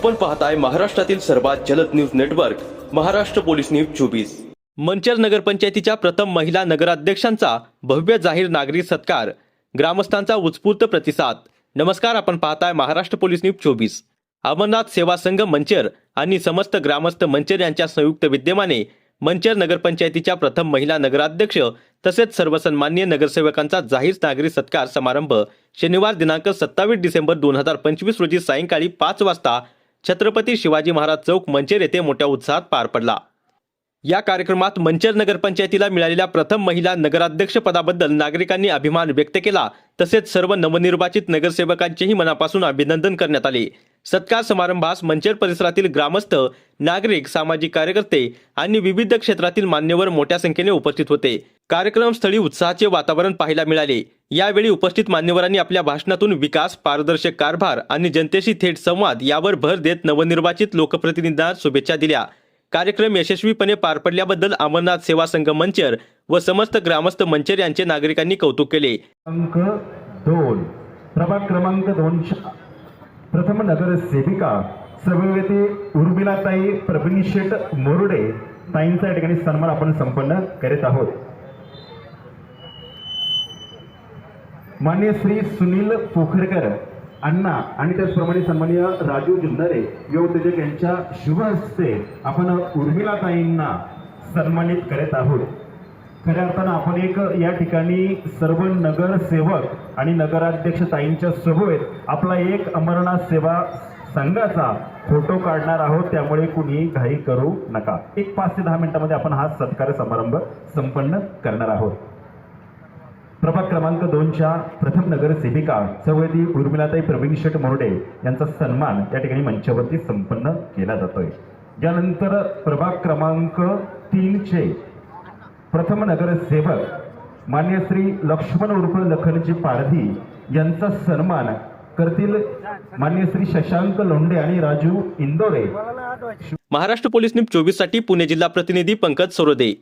आपण पाहताय महाराष्ट्रातील सर्वात जलद news network Maharashtra police news 24। Manchar नगरपंचायतीच्या प्रथम महिला नगराध्यक्षांचा भव्य जाहीर नागरिक सत्कार, ग्रामस्थांचा उत्स्फूर्त प्रतिसाद। नमस्कार, आपण पाहताय महाराष्ट्र पोलीस न्यूज 24। अमरनाथ सेवा संघ मंचर आणि समस्त ग्रामस्थ मंचर यांच्या संयुक्त विद्यमाने मंचर नगरपंचायतीच्या प्रथम महिला नगराध्यक्ष तसेच सर्व सन्माननीय नगरसेवकांचा जाहीर नागरिक सत्कार समारंभ शनिवार दिनांक 27 डिसेंबर 2025 रोजी सायंकाळी 5 वाजता छत्रपती शिवाजी महाराज चौक मंचर येथे मोठ्या उत्साहात पार पडला। या कार्यक्रमात मंचर नगरपंचायतीला मिळालेल्या प्रथम महिला नगराध्यक्ष पदाबद्दल नागरिकांनी अभिमान व्यक्त केला, तसेच सर्व नवनिर्वाचित नगरसेवकांचेही मनापासून अभिनंदन करण्यात आले। सत्कार समारंभास मंचर परिसरातील ग्रामस्थ, नागरिक, सामाजिक कार्यकर्ते आणि विविध क्षेत्रातील मान्यवर मोठ्या संख्येने उपस्थित होते। कार्यक्रम स्थळी उत्साहाचे वातावरण पाहायला मिळाले। यावेळी उपस्थित मान्यवरांनी आपल्या भाषणातून विकास, पारदर्शक कारभार आणि जनतेशी थेट संवाद यावर भर देत नवनिर्वाचित लोकप्रतिनिधींना शुभेच्छा दिल्या। कार्यक्रम यशस्वीपणे पार पडल्याबद्दल अमरनाथ सेवा संघ मंचर व समस्त ग्रामस्थ मंचर यांचे नागरिकांनी कौतुक केले। अंक 2 प्रभाग क्रमांक 2 प्रथम नगरसेविका सर्ववेती उर्मिलाताई प्रवीण शेठ मोरडे ताईंचा या ठिकाणी सन्मान आपण संपन्न करीत आहोत। माननीय श्री सुनील पोखरकर अण्णा आणि त्याचप्रमाणे सन्माननीय राजू जुन्नरे युवोत्तेजक यांच्या शुभ हस्ते आपण उर्मिलाताईंना सन्मानित करीत आहोत। खऱ्या अर्थानं आपण एक या ठिकाणी सर्व नगरसेवक आणि नगराध्यक्ष ताईंच्या सोबत आपला एक अमरनाथ सेवा संघाचा फोटो काढणार आहोत, त्यामुळे कुणी घाई करू नका। एक 5 ते 10 मिनिटांमध्ये आपण हा सत्कार समारंभ संपन्न करणार आहोत। प्रभाग क्रमांक 2च्या प्रथम नगरसेविका सर्ववेती उर्मिलाताई प्रवीण शेठ मोरडे यांचा सन्मान या ठिकाणी मंचावरती संपन्न केला जातोय। यानंतर प्रभाग क्रमांक 3चे प्रथम नगरसेवक मान्य श्री लक्ष्मण उर्फ लखनजी पारधी यांचा सन्मान करतील मान्य श्री शशांक लोंढे आणि राजू इंदोरे। महाराष्ट्र पोलीस न्यूज 24 साठी पुणे जिल्हा प्रतिनिधी पंकज सरोदे।